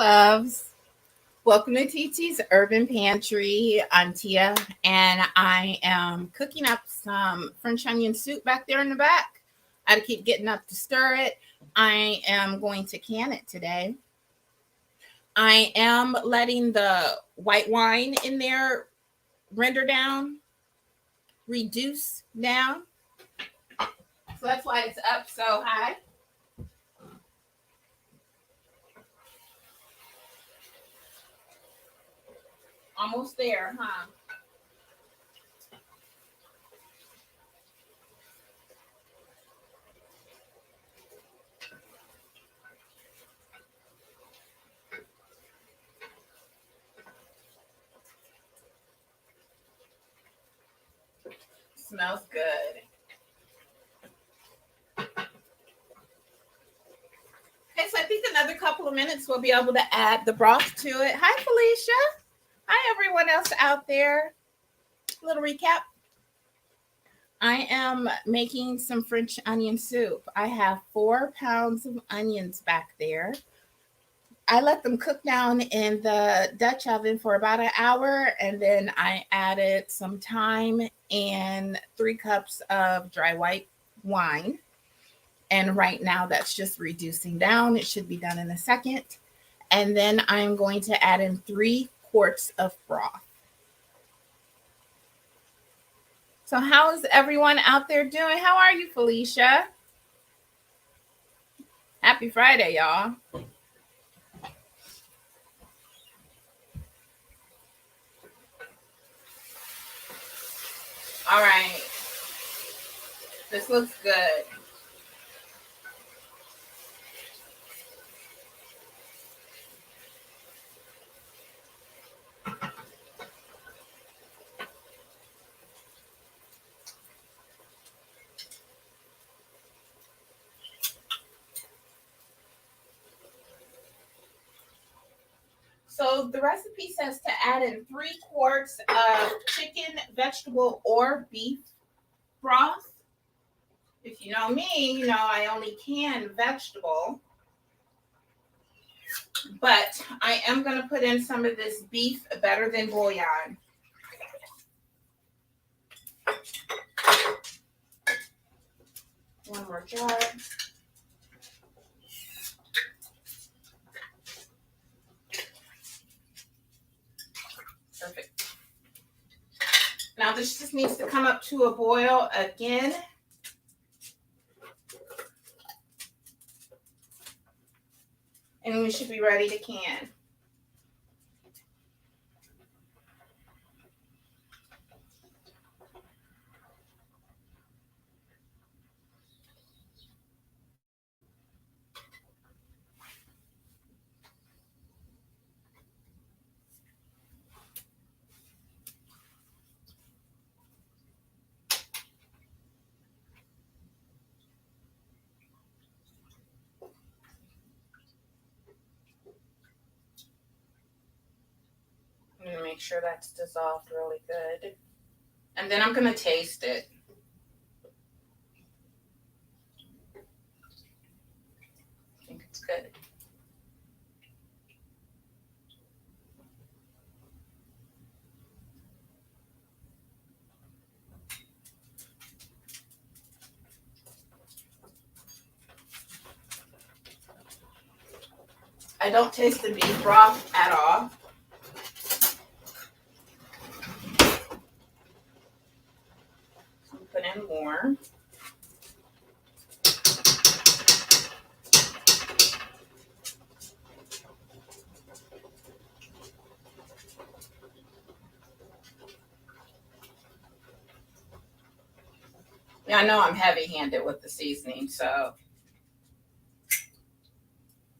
loves. Welcome to TT's Urban Pantry. I'm Tia, and I am cooking up some French onion soup back there in the back. I had to keep getting up to stir it. I am going to can it today. I am letting the white wine in there render down, reduce down. So that's why it's up so high. Almost there, huh? Smells good. Okay, so I think another couple of minutes we'll be able to add the broth to it. Hi, Felicia. Hi, everyone else out there. Little recap. I am making some French onion soup. I have 4 pounds of onions back there. I let them cook down in the Dutch oven for about an hour, and then I added some thyme and 3 cups of dry white wine. And right now that's just reducing down. It should be done in a second. And then I'm going to add in 3 quarts of broth. So how's everyone out there doing? How are you, Felicia? Happy Friday, y'all. All right. This looks good. So the recipe says to add in 3 quarts of chicken, vegetable, or beef broth. If you know me, you know I only can vegetable. But I am going to put in some of this beef better than bouillon. One more jar. Perfect. Now this just needs to come up to a boil again. And we should be ready to can. I'm going to make sure that's dissolved really good. And then I'm going to taste it. I think it's good. I don't taste the beef broth at all. So I'm put in more. Yeah, I know I'm heavy-handed with the seasoning, so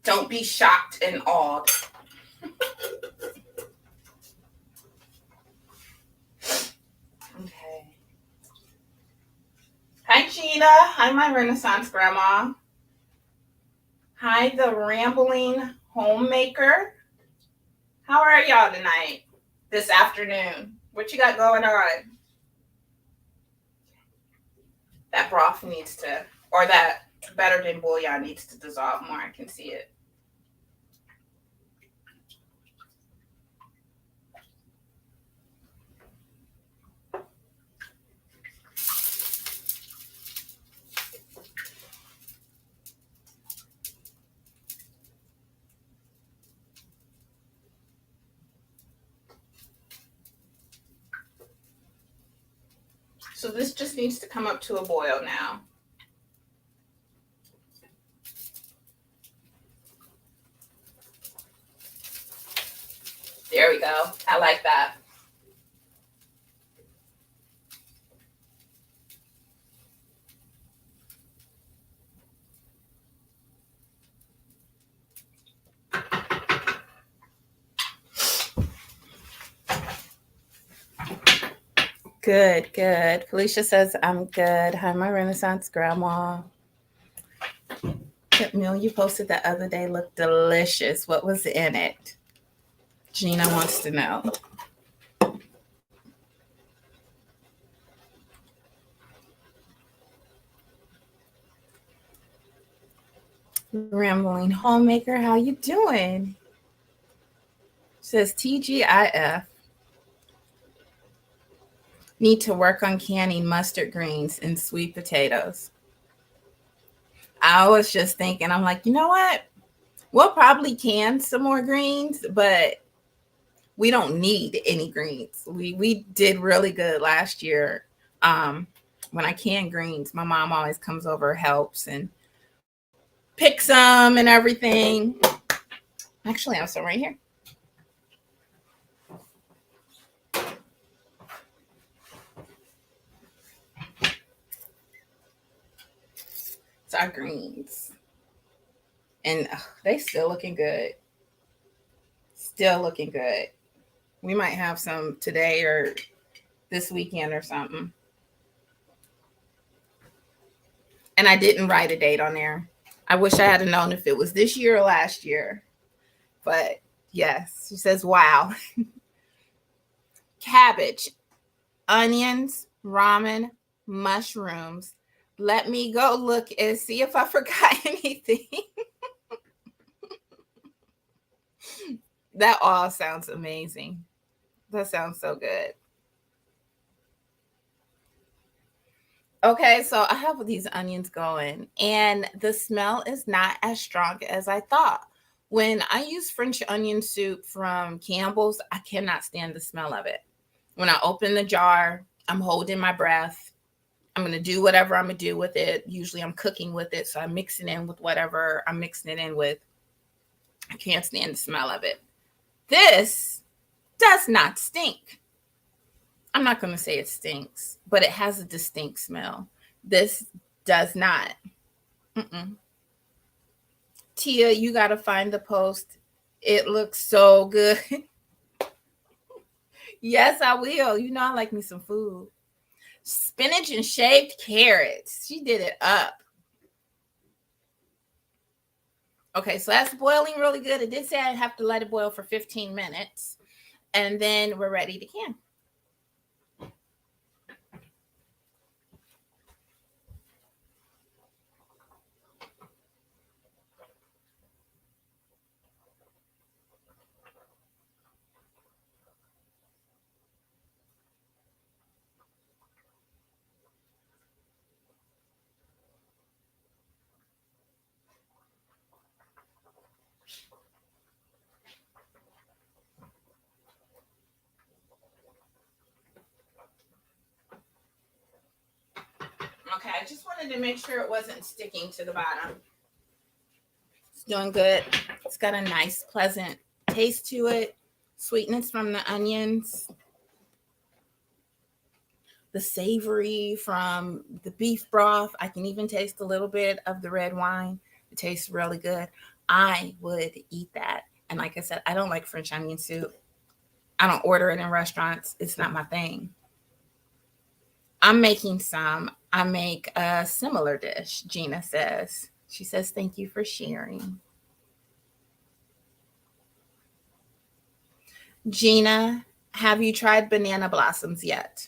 don't be shocked and awed. Okay. Hi, Gina. Hi, my Renaissance grandma. Hi, the rambling homemaker. How are y'all tonight? This afternoon? What you got going on? That broth needs to, or that better than bouillon needs to dissolve more. I can see it. So this just needs to come up to a boil now. There we go. I like that. Good, good. Felicia says, I'm good. Hi, my Renaissance grandma. That meal you posted the other day looked delicious. What was in it? Gina wants to know. Rambling Homemaker, how you doing? Says TGIF. Need to work on canning mustard greens and sweet potatoes. I was just thinking, I'm like, you know what? We'll probably can some more greens, but we don't need any greens. We did really good last year. When I can greens, my mom always comes over, helps, and picks some and everything. Actually, I have some right here. It's our greens. And they still looking good. Still looking good. We might have some today or this weekend or something. And I didn't write a date on there. I wish I had known if it was this year or last year. But yes, she says, wow. Cabbage, onions, ramen, mushrooms. Let me go look and see if I forgot anything. That all sounds amazing. That sounds so good. Okay, so I have these onions going, and the smell is not as strong as I thought. When I use French onion soup from Campbell's, I cannot stand the smell of it. When I open the jar, I'm holding my breath. I'm going to do whatever I'm going to do with it. Usually I'm cooking with it, so I mix it in with whatever I'm mixing it in with. I can't stand the smell of it. This does not stink. I'm not going to say it stinks, but it has a distinct smell. This does not. Tia, you got to find the post. It looks so good. Yes, I will. You know, I like me some food. Spinach and shaved carrots. She did it up. Okay, so that's boiling really good. It did say I have to let it boil for 15 minutes. And then we're ready to can. Okay, I just wanted to make sure it wasn't sticking to the bottom. It's doing good. It's got a nice, pleasant taste to it. Sweetness from the onions. The savory from the beef broth. I can even taste a little bit of the red wine. It tastes really good. I would eat that. And like I said, I don't like French onion soup. I don't order it in restaurants. It's not my thing. I'm making some. I make a similar dish, Gina says. She says, thank you for sharing. Gina, have you tried banana blossoms yet?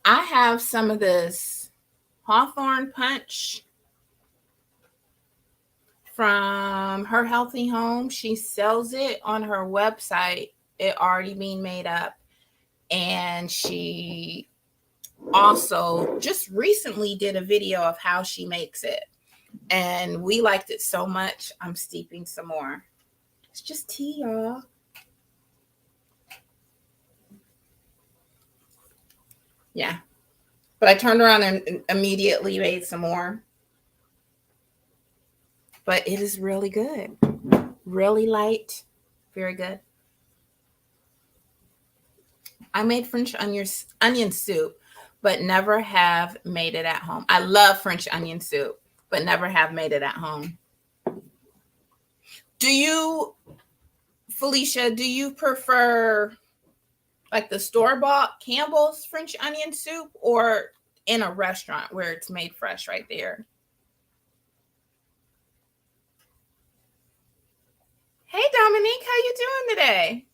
I have some of this Hawthorne Punch from Her Healthy Home. She sells it on her website, it already being made up. And she also just recently did a video of how she makes it. And we liked it so much, I'm steeping some more. It's just tea, y'all. Yeah. But I turned around and immediately made some more. But it is really good. Really light. Very good. I made French onion soup, but never have made it at home. I love French onion soup, but never have made it at home. Do you, Felicia, do you prefer like the store-bought Campbell's French onion soup or in a restaurant where it's made fresh right there? Hey Dominique, how you doing today?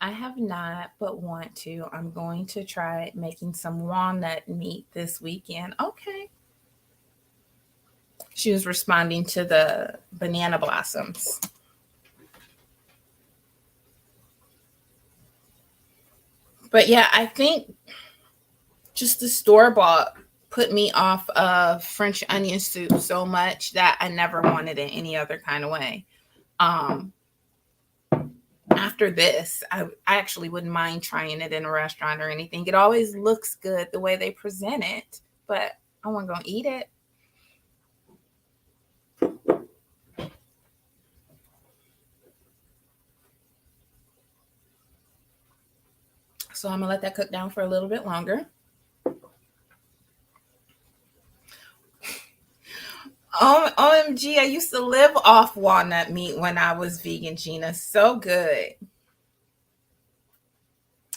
I have not, but want to. I'm going to try making some walnut meat this weekend. Okay. She was responding to the banana blossoms. But yeah, I think just the store bought put me off of French onion soup so much that I never wanted it any other kind of way. After this, I actually wouldn't mind trying it in a restaurant or anything. It always looks good the way they present it, but I wasn't going to eat it. So I'm going to let that cook down for a little bit longer. OMG, I used to live off walnut meat when I was vegan, Gina. So good.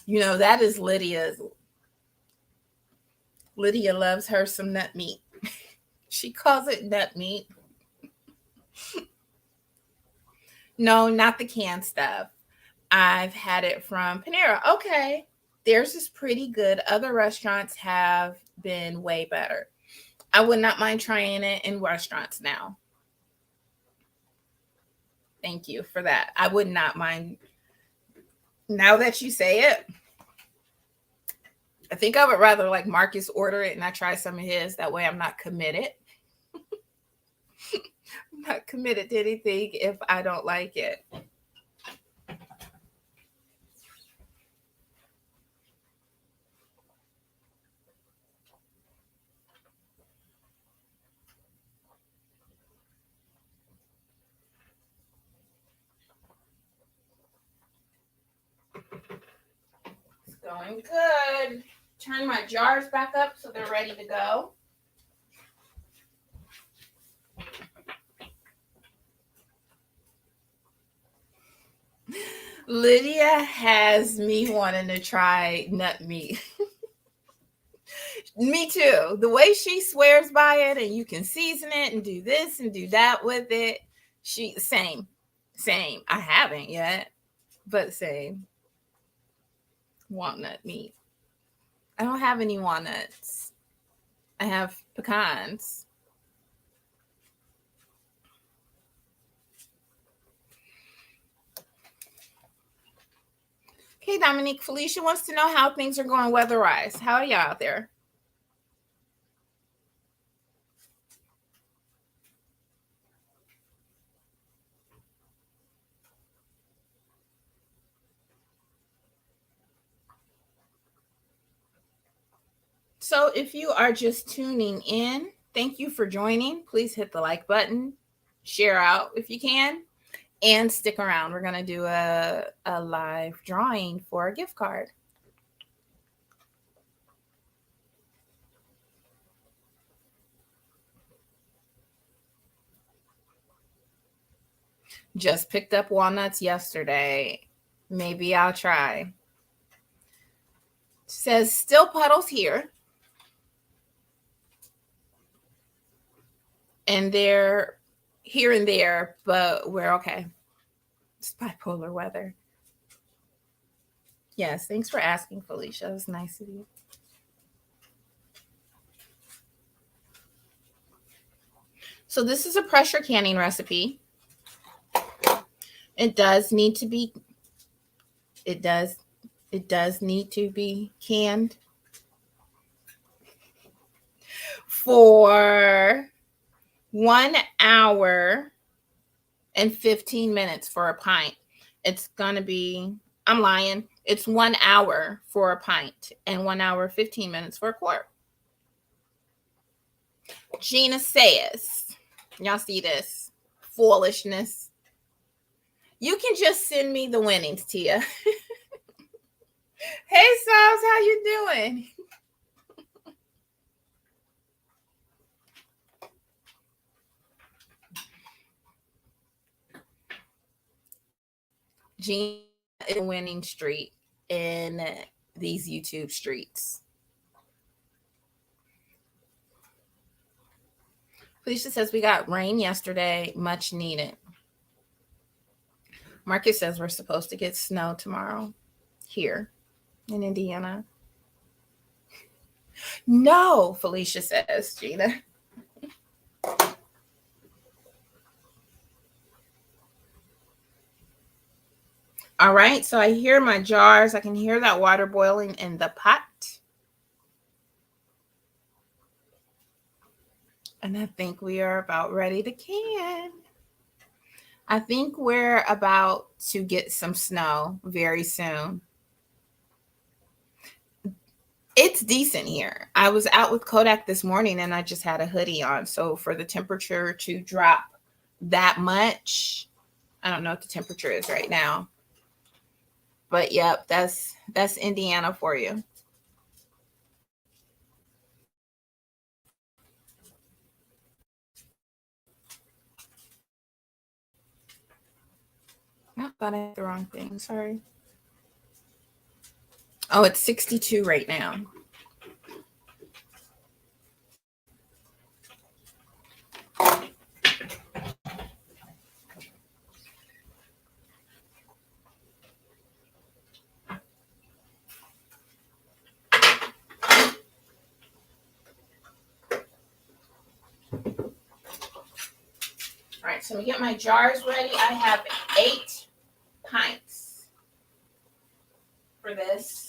You know, that is Lydia's. Lydia loves her some nut meat. She calls it nut meat. No, not the canned stuff. I've had it from Panera. Okay. Theirs is pretty good. Other restaurants have been way better. I would not mind trying it in restaurants now. Thank you for that. I would not mind. Now that you say it, I think I would rather like Marcus order it and I try some of his. That way I'm not committed. I'm not committed to anything if I don't like it. It's going good. Turn my jars back up so they're ready to go. Lydia has me wanting to try nut meat. Me too. The way she swears by it, and you can season it and do this and do that with it. Same. I haven't yet, but same. Walnut meat. I don't have any walnuts. I have pecans. Okay, Dominique, Felicia wants to know how things are going weather-wise. How are y'all out there? So if you are just tuning in, thank you for joining. Please hit the like button, share out if you can, and stick around. We're going to do a live drawing for a gift card. Just picked up walnuts yesterday. Maybe I'll try. Says still puddles here. And they're here and there, but we're okay. It's bipolar weather. Yes, thanks for asking, Felicia. It was nice of you. So this is a pressure canning recipe. It does need to be need to be canned for 1 hour and 15 minutes for a pint. It's going to be I'm lying. It's 1 hour for a pint and 1 hour, 15 minutes for a quart. Gina says, y'all see this foolishness? You can just send me the winnings, Tia. Hey, Sobs, how you doing? Gina is a winning streak in these YouTube streets. Felicia says we got rain yesterday, much needed. Marcus says we're supposed to get snow tomorrow here in Indiana. No, Felicia says, Gina. All right, so I hear my jars. I can hear that water boiling in the pot. And I think we are about ready to can. I think we're about to get some snow very soon. It's decent here. I was out with Kodak this morning and I just had a hoodie on. So for the temperature to drop that much, I don't know what the temperature is right now. But yep, that's Indiana for you. I thought I had the wrong thing. Sorry. Oh, it's 62 right now. All right, so let me get my jars ready. I have 8 pints for this.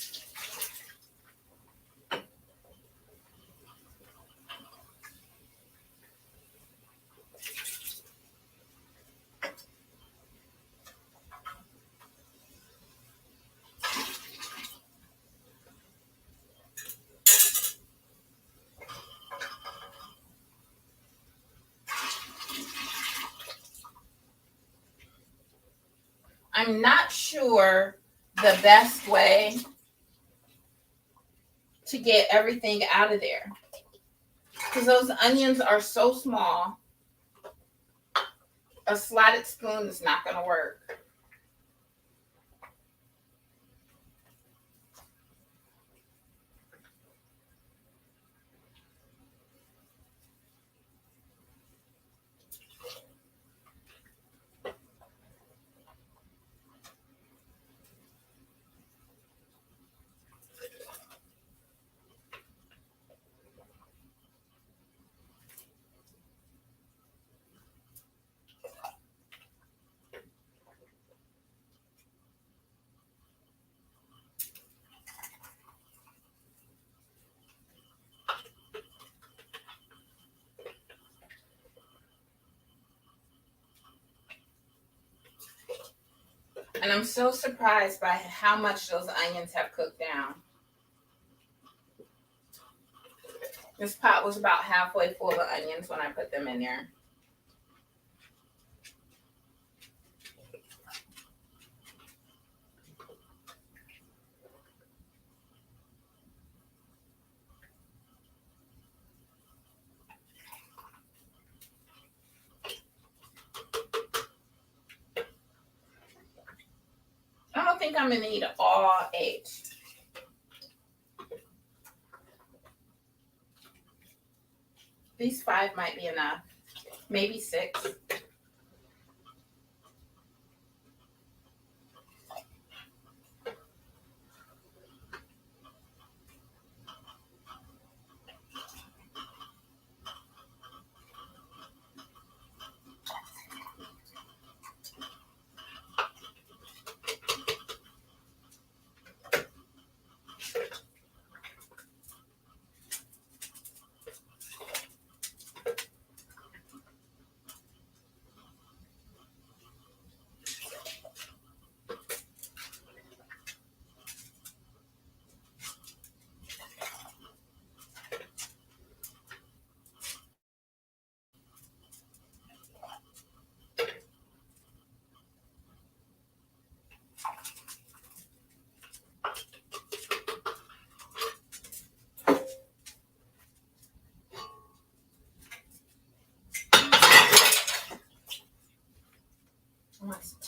I'm not sure the best way to get everything out of there because those onions are so small. A slotted spoon is not going to work. And I'm so surprised by how much those onions have cooked down. This pot was about halfway full of onions when I put them in there. I don't think I'm going to need all 8. These 5 might be enough. Maybe 6.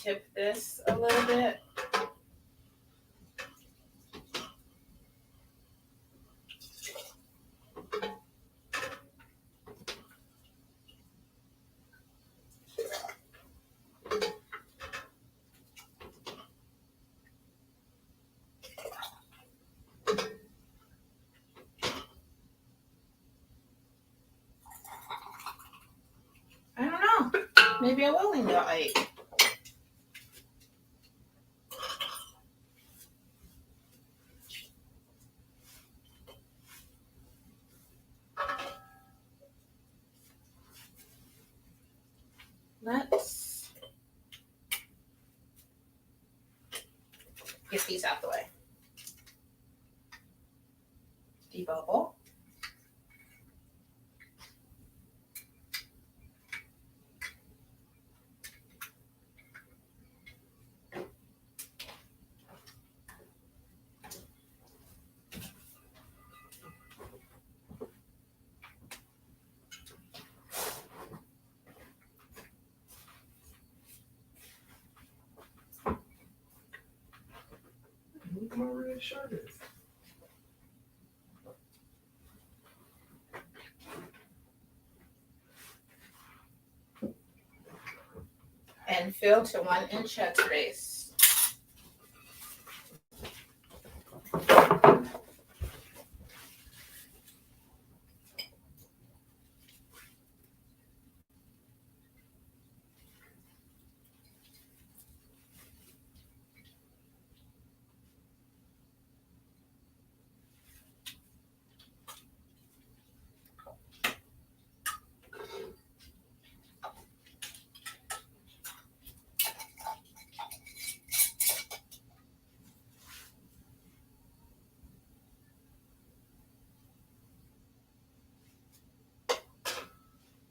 tip this a little bit. I don't know. Maybe I will lean out 8. Let's get these out the way. Debubble. Look my red shirt is. And fill to 1 inch headspace.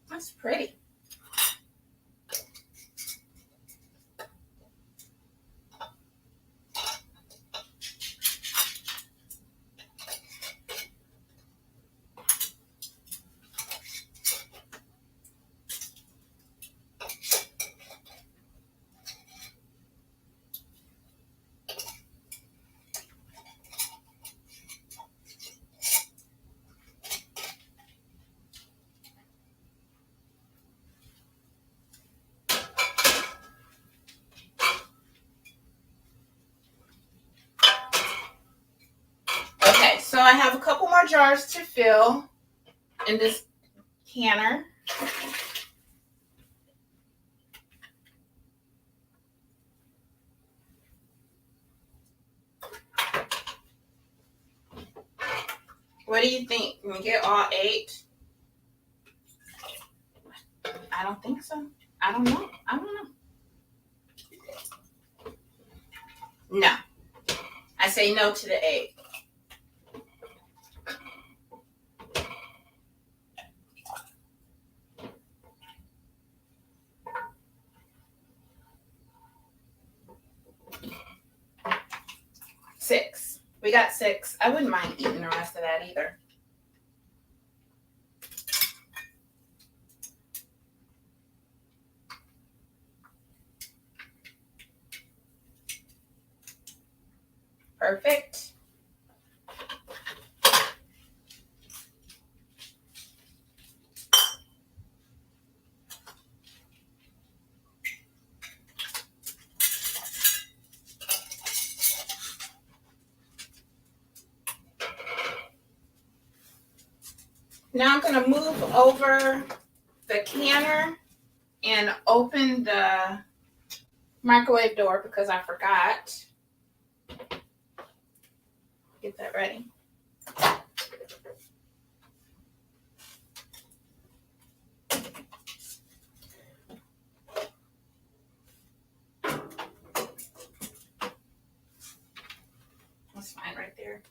That's pretty. Okay, so I have a couple more jars to fill in this canner. What do you think? Can we get all 8? I don't think so. I don't know. No. I say no to the 8. Six. We got 6. I wouldn't mind eating the rest of that either. Perfect. Now I'm going to move over the canner and open the microwave door because I forgot. Get that ready. That's fine right there.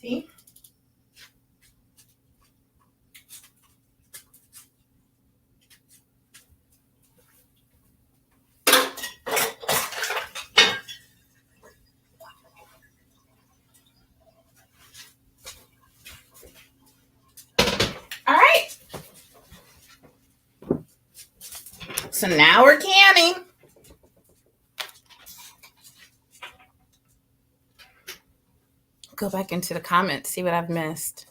See? All right. So now we're canning. Go back into the comments, see what I've missed.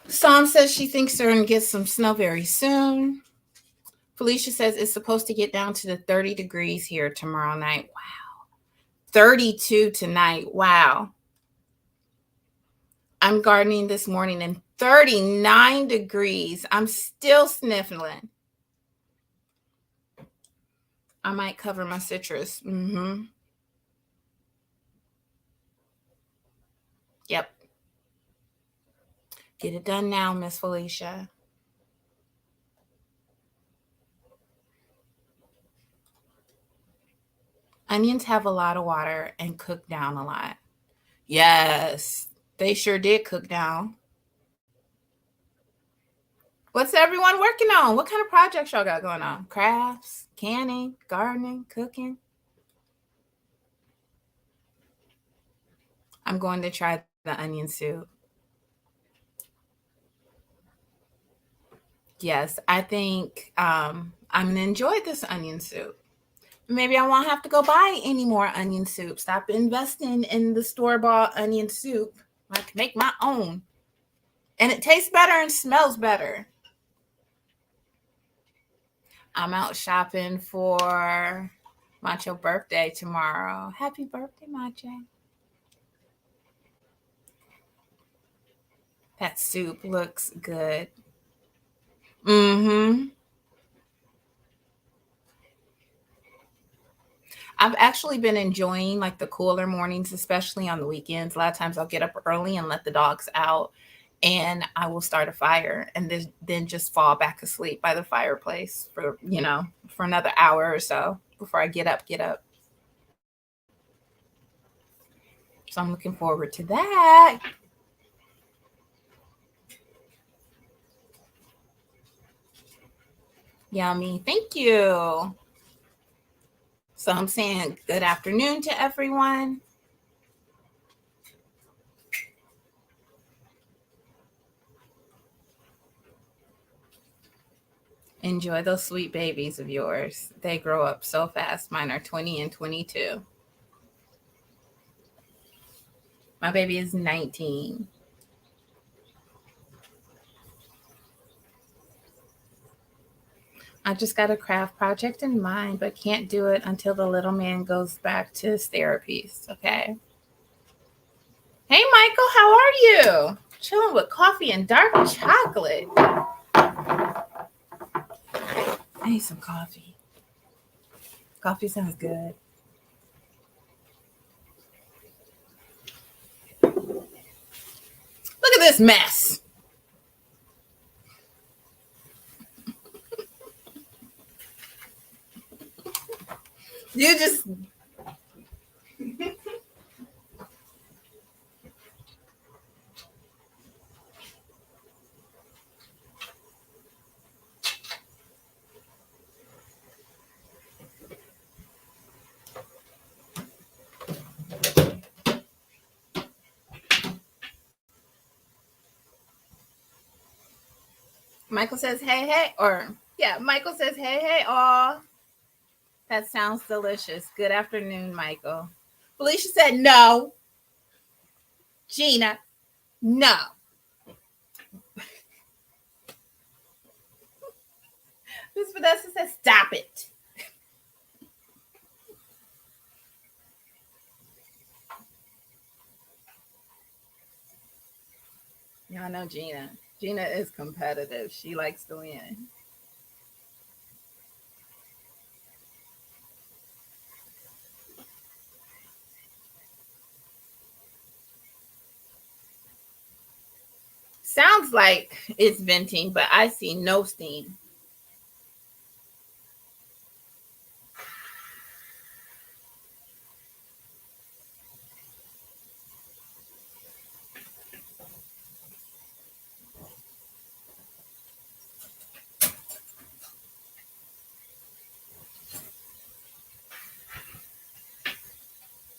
Psalm says she thinks they're going to get some snow very soon. Felicia says it's supposed to get down to the 30 degrees here tomorrow night. Wow. 32 tonight. Wow. I'm gardening this morning and 39 degrees. I'm still sniffling. I might cover my citrus. Yep. Get it done now, Miss Felicia. Onions have a lot of water and cook down a lot. Yes, they sure did cook down. What's everyone working on? What kind of projects y'all got going on? Crafts, canning, gardening, cooking? I'm going to try the onion soup. Yes, I think I'm going to enjoy this onion soup. Maybe I won't have to go buy any more onion soup. Stop investing in the store-bought onion soup. I can make my own. And it tastes better and smells better. I'm out shopping for Macho birthday tomorrow. Happy birthday, Macho. That soup looks good. I've actually been enjoying like the cooler mornings, especially on the weekends. A lot of times I'll get up early and let the dogs out and I will start a fire and then just fall back asleep by the fireplace for, for another hour or so before I get up. So I'm looking forward to that. Yummy. Thank you. So I'm saying good afternoon to everyone. Enjoy those sweet babies of yours. They grow up so fast. Mine are 20 and 22. My baby is 19. I just got a craft project in mind, but can't do it until the little man goes back to his therapies. Okay. Hey, Michael, how are you? Chilling with coffee and dark chocolate. I need some coffee. Coffee sounds good. Look at this mess. You just... Michael says, hey, Michael says, hey, all. That sounds delicious. Good afternoon, Michael. Felicia said, no. Gina, no. Miss Vanessa says, stop it. Y'all know Gina. Gina is competitive. She likes to win. Sounds like it's venting, but I see no steam.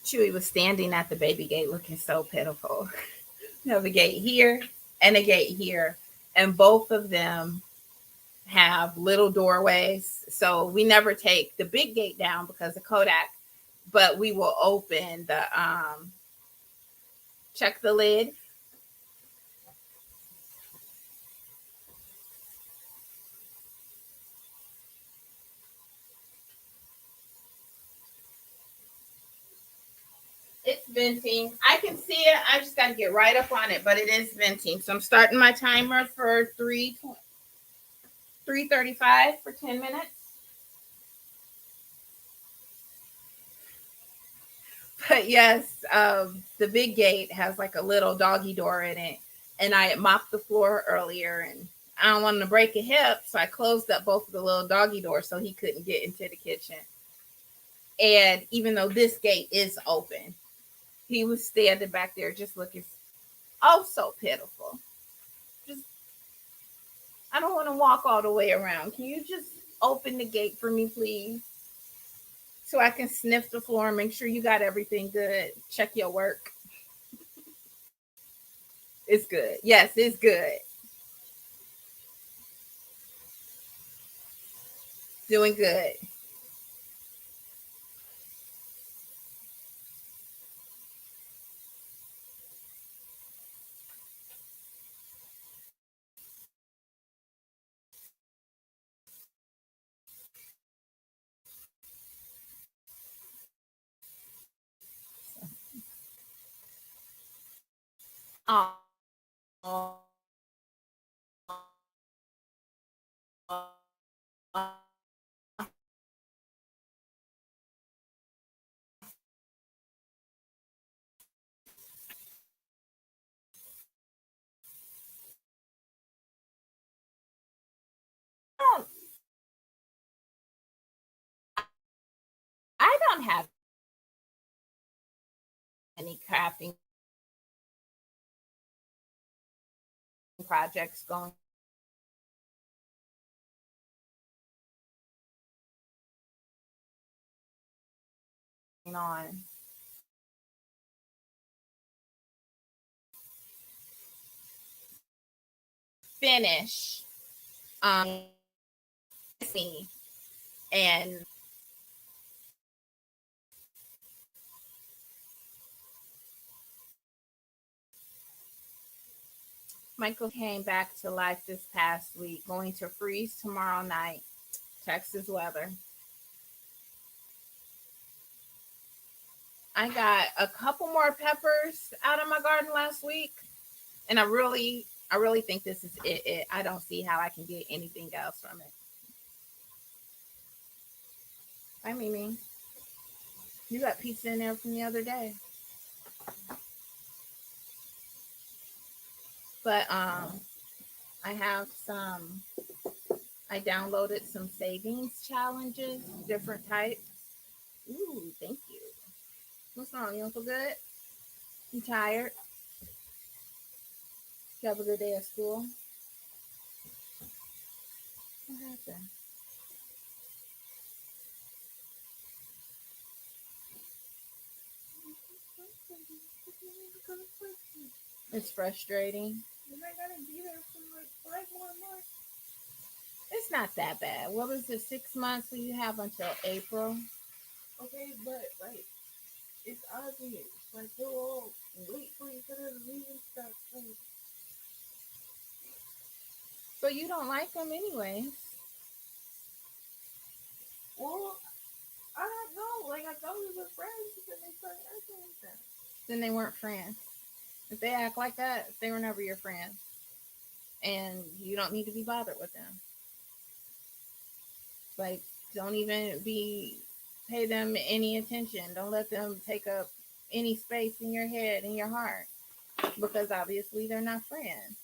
Chewy was standing at the baby gate looking so pitiful. You have a gate here and a gate here, and both of them have little doorways. So we never take the big gate down because of Kodak, but we will open the check the lid. It's venting. I can see it. I just got to get right up on it, but it is venting. So I'm starting my timer for 3:35 for 10 minutes. But yes, the big gate has like a little doggy door in it, and I had mopped the floor earlier, and I don't want him to break a hip, so I closed up both of the little doggy doors so he couldn't get into the kitchen. And even though this gate is open, he was standing back there just looking oh so pitiful. Just I don't want to walk all the way around. Can you just open the gate for me, please? So I can sniff the floor and make sure you got everything good. Check your work. It's good. Yes, it's good. Doing good. Oh, I don't have any crafting projects going on. Finish. Me and Michael came back to life this past week, going to freeze tomorrow night. Texas weather. I got a couple more peppers out of my garden last week, and I really think this is it. I don't see how I can get anything else from it. Hi, Mimi. You got pizza in there from the other day. But I have some. I downloaded some savings challenges, different types. Ooh, thank you. What's wrong? You don't feel good? You tired? You have a good day at school? What happened? It's frustrating. It's not that bad. What was it? 6 months? So you have until April. Okay, but like it's obvious. Like they'll all wait for each other to leave and stuff. So you don't like them anyways. Well, I don't know. Like I thought we were friends, but then they started acting like that. Then they weren't friends. If they act like that, they were never your friends, and you don't need to be bothered with them. Like, don't even be pay them any attention. Don't let them take up any space in your head and your heart because obviously they're not friends.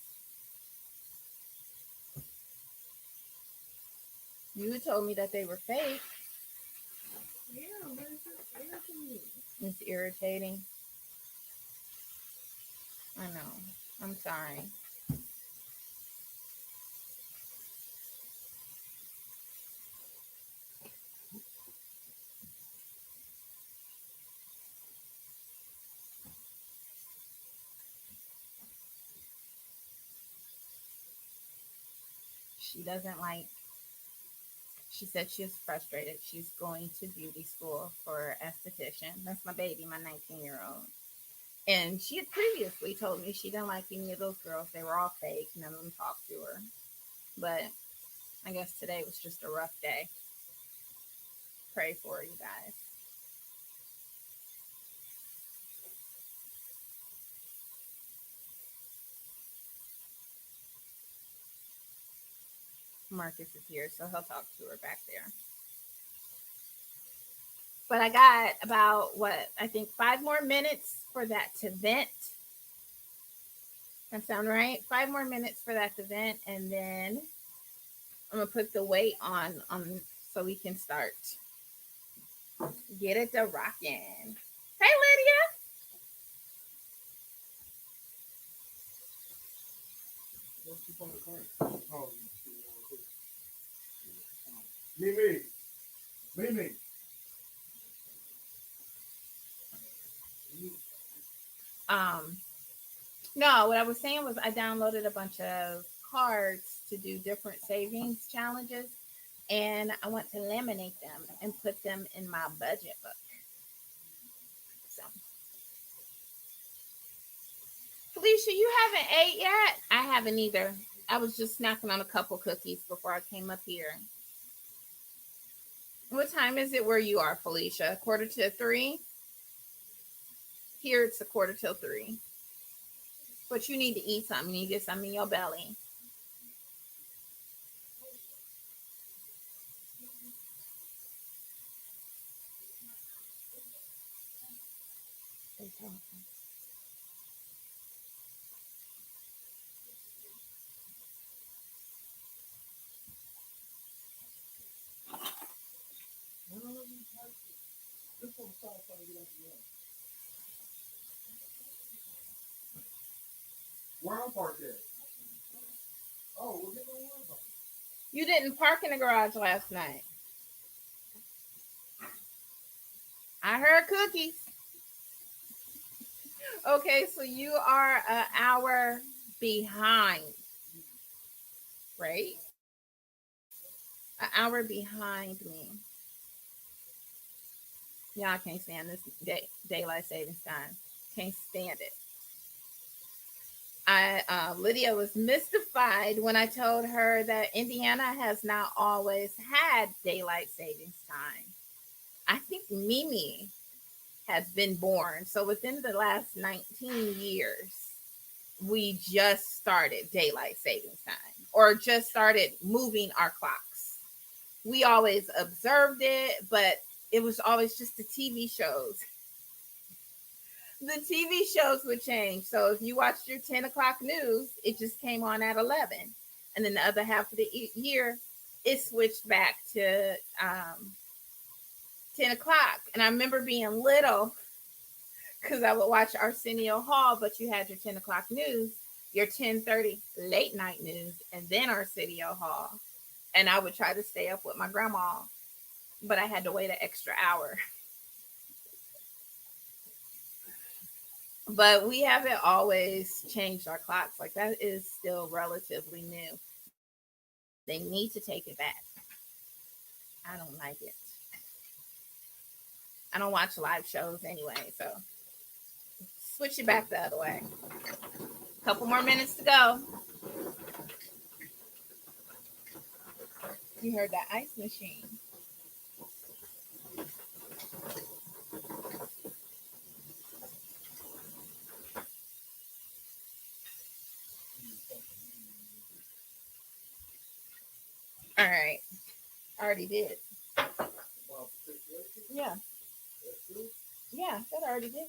You told me that they were fake. Yeah, but it's just irritating. It's irritating. I know. I'm sorry. she doesn't like, she said she is frustrated. She's going to beauty school for esthetician. That's my baby, my 19-year-old. And she had previously told me she didn't like any of those girls. They were all fake. None of them talked to her. But I guess today was just a rough day. Pray for her, you guys. Marcus is here, so he'll talk to her back there. But I got about, what, I think 5 more minutes for that to vent. That sound right? 5 more minutes for that to vent, and then I'm gonna put the weight on so we can start. Get it to rocking. Hey, Lydia. Mimi. No, what I was saying was I downloaded a bunch of cards to do different savings challenges, and I want to laminate them and put them in my budget book. So, Felicia, you haven't ate yet? I haven't either. I was just snacking on a couple cookies before I came up here. What time is it where you are, Felicia? 2:45? Here it's 2:45. But you need to eat something. You need to get something in your belly. Where I'm parked at? Oh, we'll get no worry about it. You didn't park in the garage last night. I heard cookies. Okay, so you are an hour behind, right? An hour behind me. Y'all can't stand this daylight savings time. Can't stand it. Lydia was mystified when I told her that Indiana has not always had daylight savings time. I think Mimi has been born. So within the last 19 years, we just started daylight savings time or just started moving our clocks. We always observed it, but it was always just the TV shows. The TV shows would change. So if you watched your 10 o'clock news, it just came on at 11. And then the other half of the year, it switched back to 10 o'clock. And I remember being little because I would watch Arsenio Hall, but you had your 10 o'clock news, your 10:30 late night news, and then Arsenio Hall. And I would try to stay up with my grandma, but I had to wait an extra hour. But we haven't always changed our clocks. Like, that is still relatively new. They need to take it back. I don't like it. I don't watch live shows anyway, so switch it back the other way. Couple more minutes to go. You heard that ice machine. All right. I already did. Yeah. Yeah, that already did.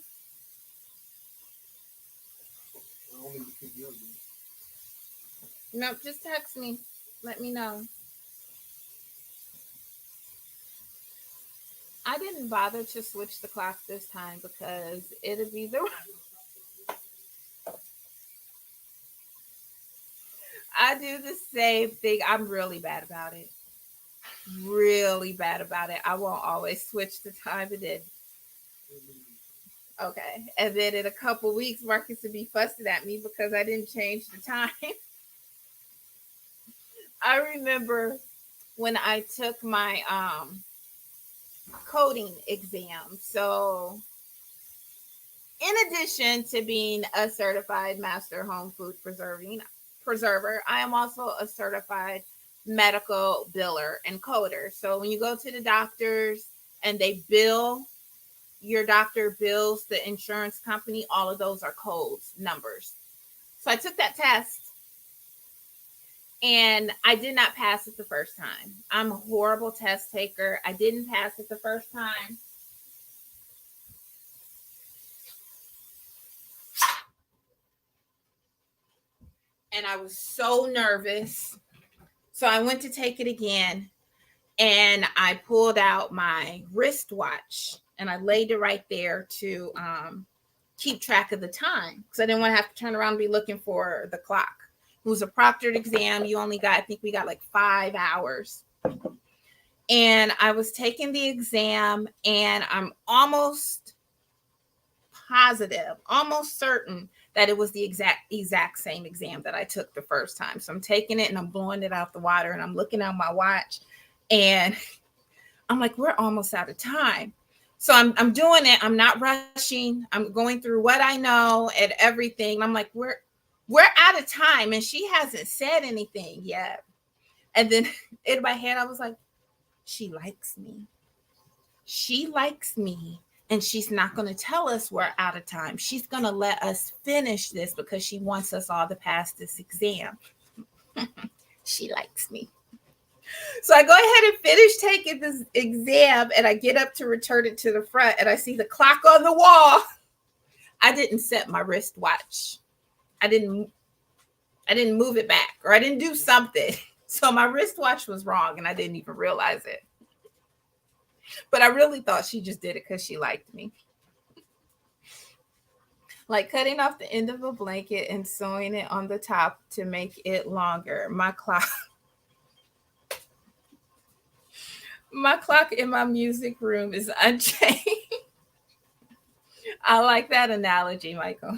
Nope, just text me. Let me know. I didn't bother to switch the clock this time because it'll be the. I do the same thing. I'm really bad about it. Really bad about it. I won't always switch the time it is. Okay. And then in a couple weeks, Marcus would be fussing at me because I didn't change the time. I remember when I took my coding exam. So, in addition to being a certified master home food preserver, I am also a certified medical biller and coder. So when you go to the doctors and they bill, your doctor bills the insurance company, all of those are codes, numbers. So I took that test and I did not pass it the first time. I'm a horrible test taker. I didn't pass it the first time. And I was so nervous. So I went to take it again and I pulled out my wristwatch and I laid it right there to keep track of the time because I didn't want to have to turn around and be looking for the clock. It was a proctored exam. You only got, I think we got like 5 hours. And I was taking the exam and I'm almost positive, almost certain that it was the exact same exam that I took the first time. So I'm taking it and I'm blowing it out the water and I'm looking at my watch and I'm like, we're almost out of time. So I'm doing it. I'm not rushing. I'm going through what I know and everything. I'm like, we're out of time. And she hasn't said anything yet. And then in my head, I was like, she likes me. She likes me. And she's not going to tell us we're out of time. She's going to let us finish this because she wants us all to pass this exam. She likes me. So I go ahead and finish taking this exam and I get up to return it to the front and I see the clock on the wall. I didn't set my wristwatch. I didn't move it back or I didn't do something. So my wristwatch was wrong and I didn't even realize it. But I really thought she just did it because she liked me. Like cutting off the end of a blanket and sewing it on the top to make it longer. My clock in my music room is unchanged. I like that analogy, Michael.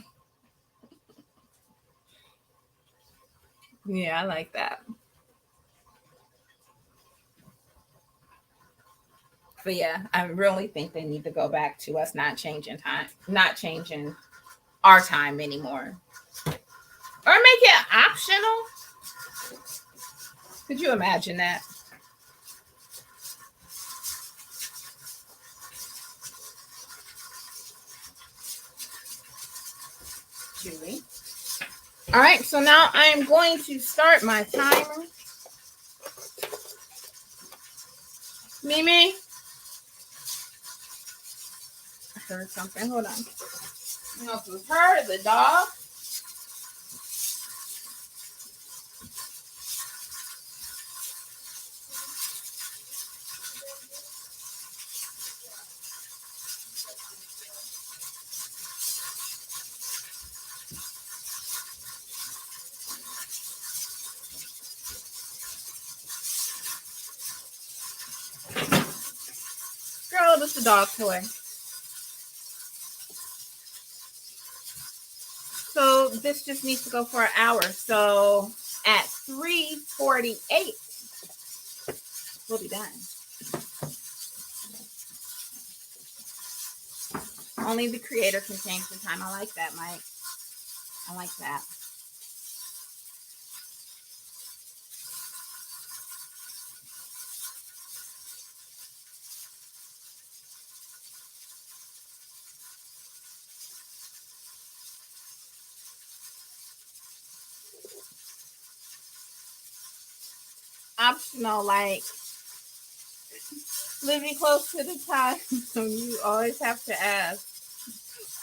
Yeah, I like that. But yeah, I really think they need to go back to us not changing our time anymore. Or make it optional. Could you imagine that? Julie. All right, so now I am going to start my timer. Mimi, I heard something. Hold on. I don't know if it was her or the dog. Girl, it's the dog toy. So this just needs to go for an hour. So at 3:48, we'll be done. Only the creator can change the time. I like that, Mike. I like that. Optional, like living close to the time. So you always have to ask.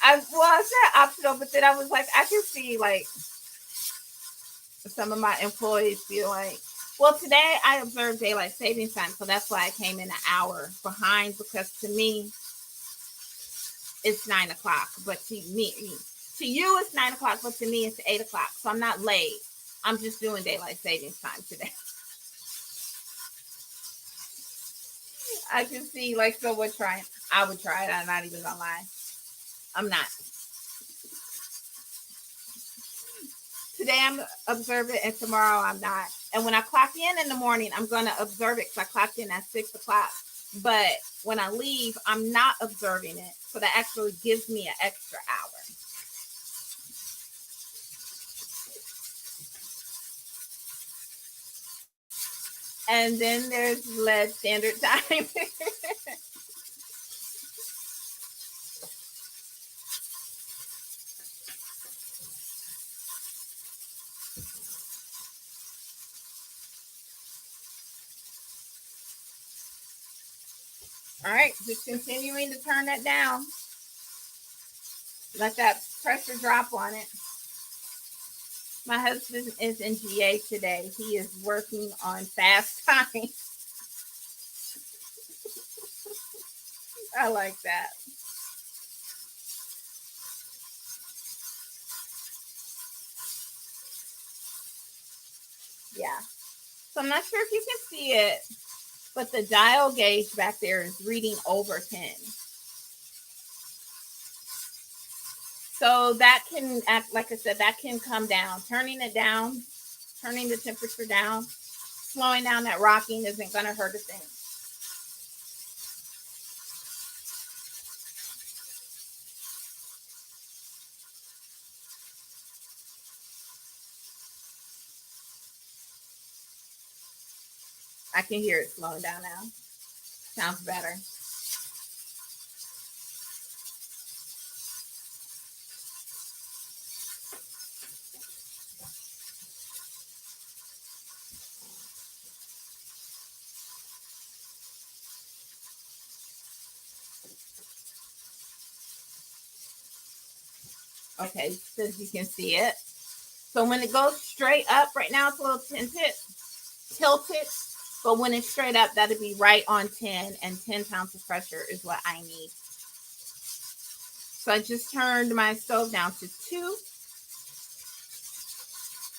I said optional, but then I was like, I can see like some of my employees feel like, well, today I observed daylight savings time, so that's why I came in an hour behind because to me it's 9 o'clock, but to you it's 9 o'clock, but to me it's 8 o'clock. So I'm not late. I'm just doing daylight savings time today. I can see like someone trying. I would try it. I'm not even gonna lie. I'm not. Today I'm observant and tomorrow I'm not. And when I clock in the morning, I'm going to observe it because I clocked in at 6 o'clock. But when I leave, I'm not observing it. So that actually gives me an extra hour. And then there's LED standard time. All right, just continuing to turn that down. Let that pressure drop on it. My husband is in GA today. He is working on fast time. I like that. Yeah. So I'm not sure if you can see it, but the dial gauge back there is reading over 10. So that can, like I said, that can come down. Turning it down, turning the temperature down, slowing down that rocking isn't going to hurt a thing. I can hear it slowing down now. Sounds better. Okay, so you can see it. So when it goes straight up, right now it's a little tilted, but when it's straight up, that'll be right on 10, and 10 pounds of pressure is what I need. So I just turned my stove down to 2. You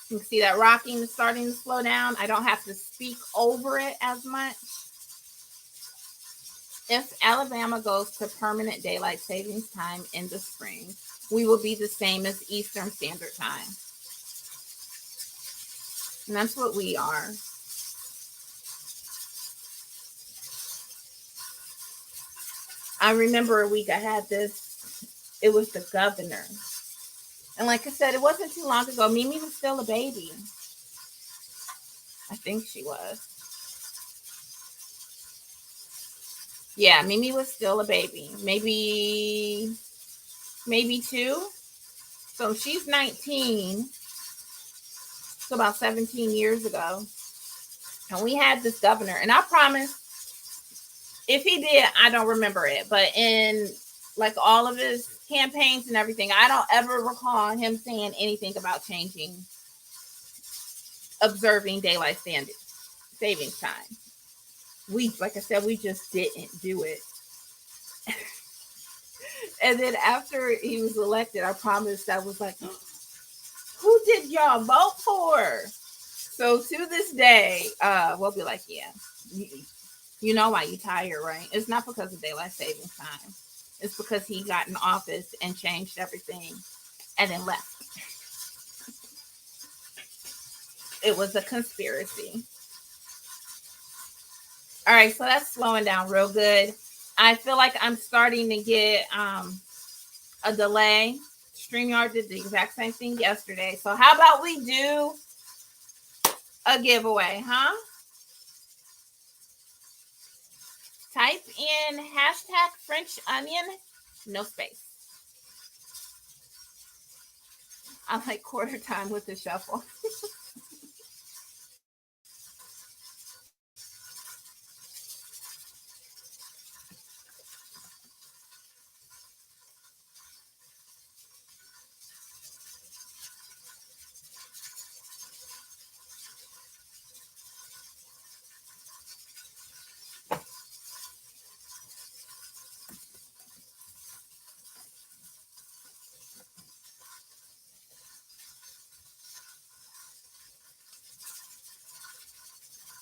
can see that rocking is starting to slow down. I don't have to speak over it as much. If Alabama goes to permanent daylight savings time in the spring, we will be the same as Eastern Standard Time. And that's what we are. I remember a week I had this. It was the governor. And like I said, it wasn't too long ago. Mimi was still a baby. I think she was. Yeah, Mimi was still a baby. Maybe 2. So she's 19. So about 17 years ago. And we had this governor. And I promise, if he did, I don't remember it. But in like all of his campaigns and everything, I don't ever recall him saying anything about observing daylight savings time. Like I said, we just didn't do it. And then after he was elected, I promised, I was like, who did y'all vote for? So to this day, we'll be like, yeah, you know why you tired, right? It's not because of daylight savings time. It's because he got in office and changed everything and then left. It was a conspiracy. All right, so that's slowing down real good. I feel like I'm starting to get a delay. StreamYard did the exact same thing yesterday. So how about we do a giveaway, huh? Type in hashtag French onion, no space. I like quarter time with the shuffle.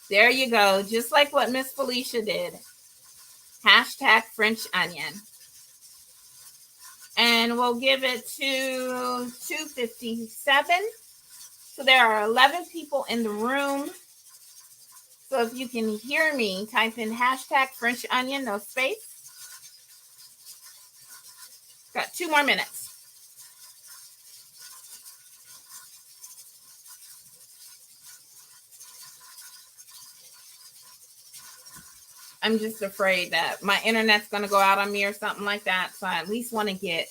There you go. Just like what Miss Felicia did. Hashtag French onion. And we'll give it to 257. So there are 11 people in the room. So if you can hear me, type in hashtag French onion, no space. Got 2 more minutes. I'm just afraid that my internet's going to go out on me or something like that. So I at least want to get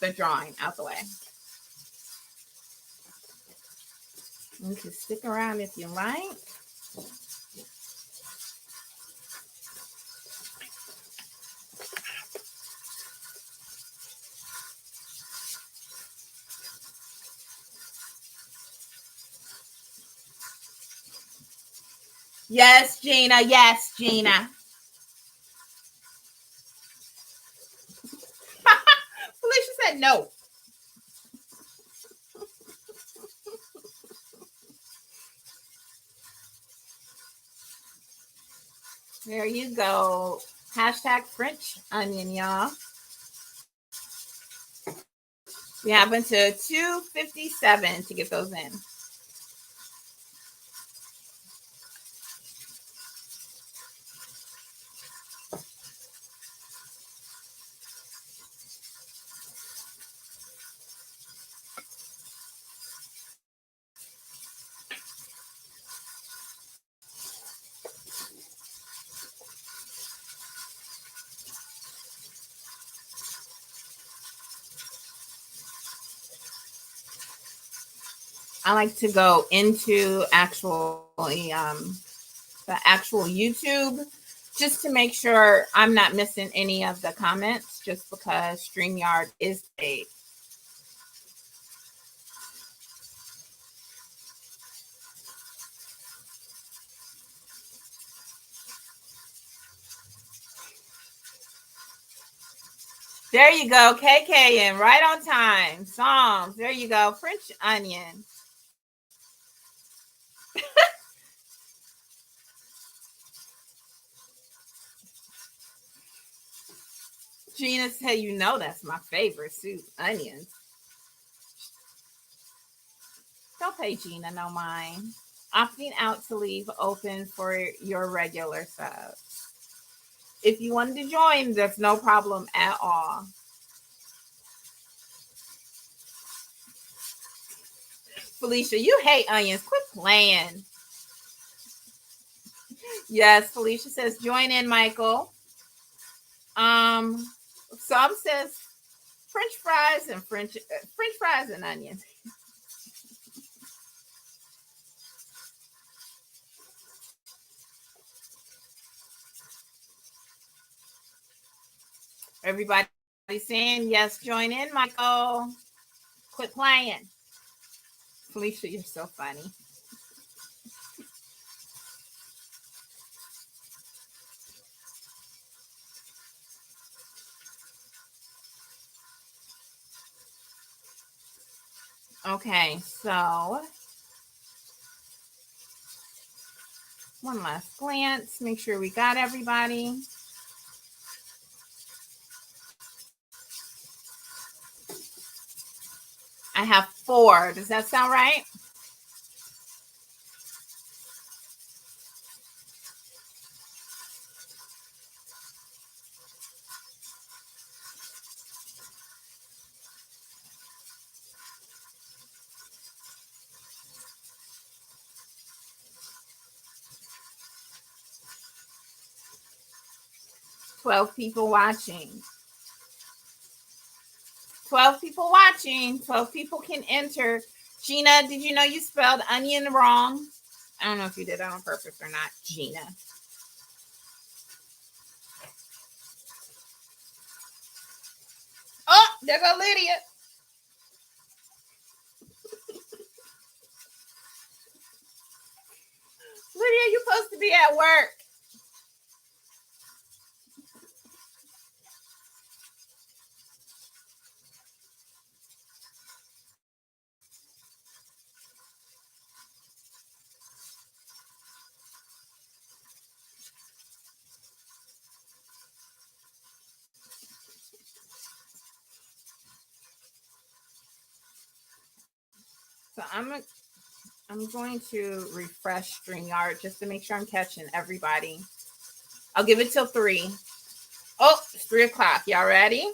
the drawing out the way. You can stick around if you like. Yes, Gina. Yes, Gina. Felicia said no. There you go. Hashtag French onion, y'all. We have until 2:57 to get those in. I like to go into the actual YouTube just to make sure I'm not missing any of the comments, just because StreamYard is paid. There you go, KK, and right on time. Psalms. There you go, French onion. Gina said, you know that's my favorite soup, onions. Don't pay Gina no mind. Opting out to leave open for your regular subs. If you wanted to join, there's no problem at all. Felicia, you hate onions. Quit playing. Yes, Felicia says, join in, Michael. Some says French fries and French fries and onions. Everybody saying yes, join in, Michael. Quit playing. Felicia, you're so funny. Okay, so one last glance, make sure we got everybody. I have 4. Does that sound right? $12 people watching. 12 people watching. 12 people can enter. Gina, did you know you spelled onion wrong? I don't know if you did that on purpose or not, Gina. Oh, there go Lydia. Lydia, you're supposed to be at work. So I'm going to refresh StreamYard just to make sure I'm catching everybody. I'll give it till 3. Oh, it's 3 o'clock. Y'all ready?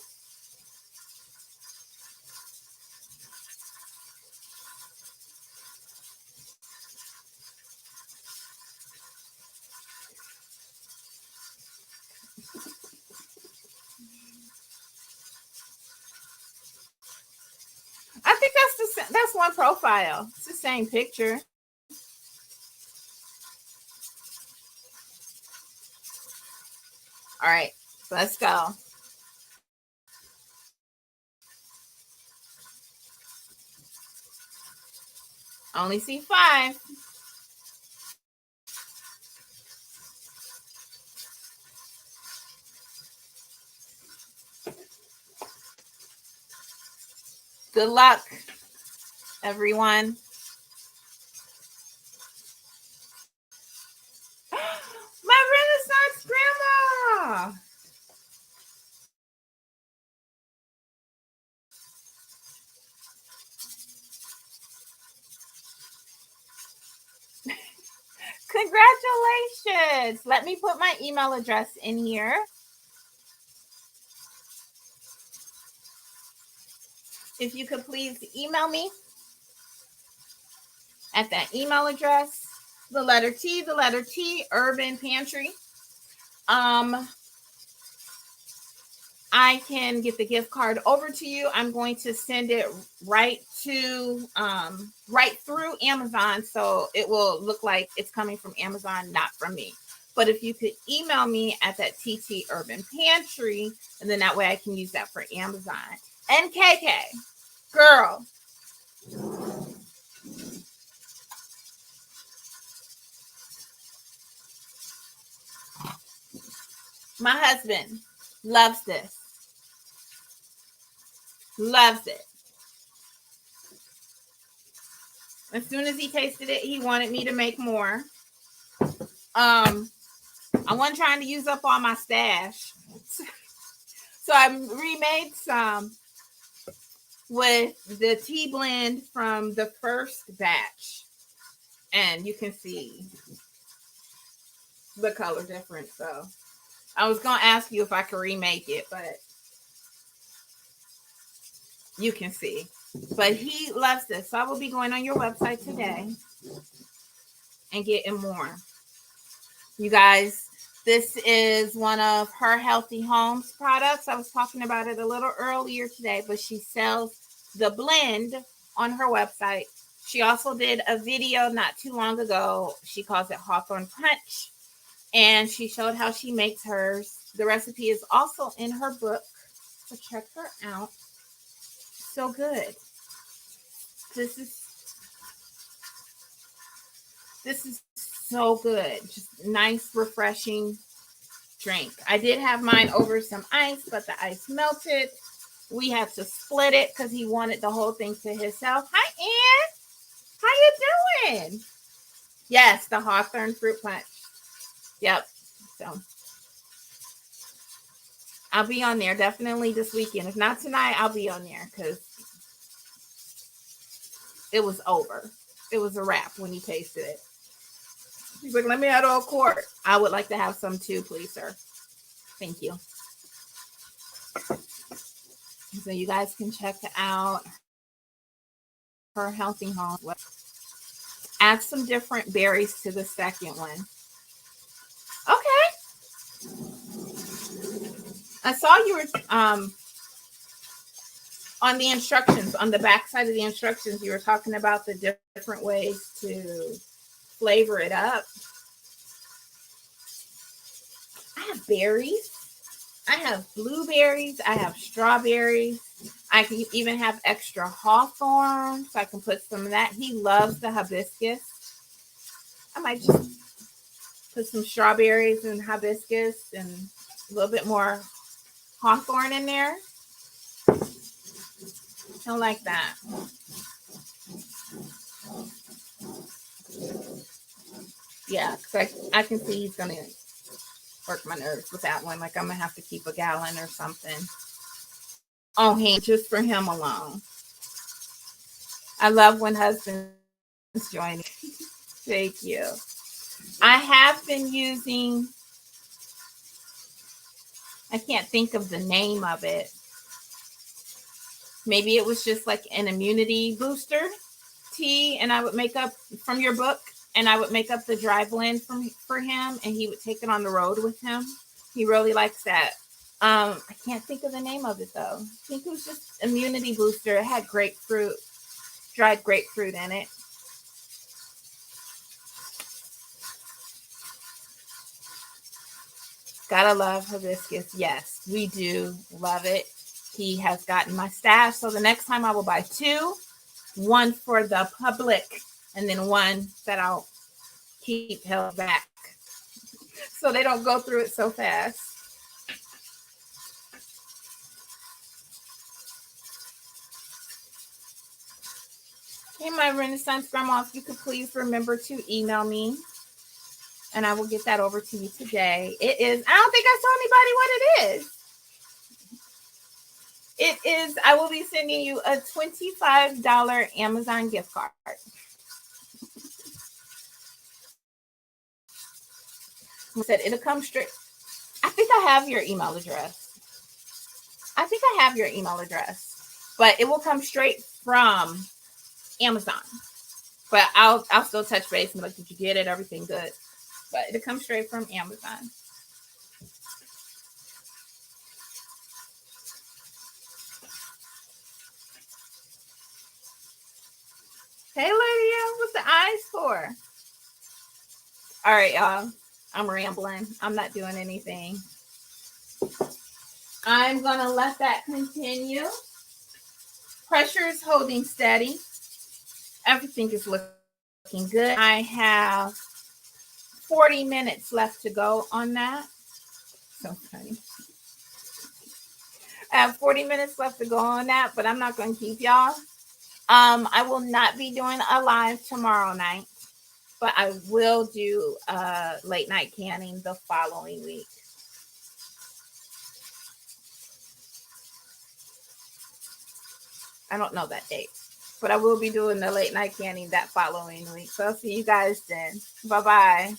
I think that's one profile. It's the same picture. All right, let's go. Only see 5. Good luck, everyone. My Renaissance grandma. Congratulations. Let me put my email address in here. If you could please email me at that email address, the letter T, Urban Pantry. I can get the gift card over to you. I'm going to send it right through Amazon, so it will look like it's coming from Amazon, not from me. But if you could email me at that TT Urban Pantry, and then that way I can use that for Amazon. And KK, girl. My husband loves this. Loves it. As soon as he tasted it, he wanted me to make more. I wasn't trying to use up all my stash. So I remade some with the tea blend from the first batch. And you can see the color difference. So I was going to ask you if I could remake it, but you can see. But he loves this. So I will be going on your website today and getting more. You guys, this is one of her Healthy Homes products. I was talking about it a little earlier today, but she sells the blend on her website. She also did a video not too long ago. She calls it Hawthorne Punch. And she showed how she makes hers. The recipe is also in her book. So check her out. So good. This is so good. Just nice, refreshing drink. I did have mine over some ice, but the ice melted. We had to split it because he wanted the whole thing to himself. Hi, Ann. How you doing? Yes, the Hawthorne Fruit Punch. Yep. So I'll be on there definitely this weekend. If not tonight, I'll be on there because it was over. It was a wrap when he tasted it. He's like, let me have a quart. I would like to have some too, please, sir. Thank you. So you guys can check out her Healthy Home. Add some different berries to the second one. Okay. I saw you were on the instructions, on the back side of the instructions, you were talking about the different ways to flavor it up. I have berries. I have blueberries. I have strawberries. I can even have extra hawthorn, so I can put some of that. He loves the hibiscus. I might just put some strawberries and hibiscus and a little bit more hawthorn in there. I like that. Yeah, because I can see he's going to work my nerves with that one. Like I'm going to have to keep a gallon or something on hand just for him alone. I love when husbands joining. Thank you. I have been using, I can't think of the name of it. Maybe it was just like an immunity booster tea, and I would make up from your book, and I would make up the dry blend for him, and he would take it on the road with him. He really likes that. I can't think of the name of it though. I think it was just immunity booster. It had grapefruit, dried grapefruit in it. Gotta love hibiscus. Yes, we do love it. He has gotten my stash, so the next time I will buy two, one for the public, and then one that I'll keep held back so they don't go through it so fast. Hey, my Renaissance Grandma, if you could please remember to email me, and I will get that over to you today. It is, I don't think I told anybody what it is. It is, I will be sending you a $25 Amazon gift card. I said it'll come straight. I think I have your email address. But it will come straight from Amazon. But I'll still touch base and be like, did you get it? Everything good? But it'll come straight from Amazon. Hey, Lydia, what's the eyes for? All right, y'all. I'm rambling. I'm not doing anything. I'm going to let that continue. Pressure is holding steady. Everything is looking good. I have 40 minutes left to go on that. So funny. I have 40 minutes left to go on that, but I'm not going to keep y'all. I will not be doing a live tomorrow night, but I will do late night canning the following week. I don't know that date, but I will be doing the late night canning that following week. So I'll see you guys then. Bye-bye.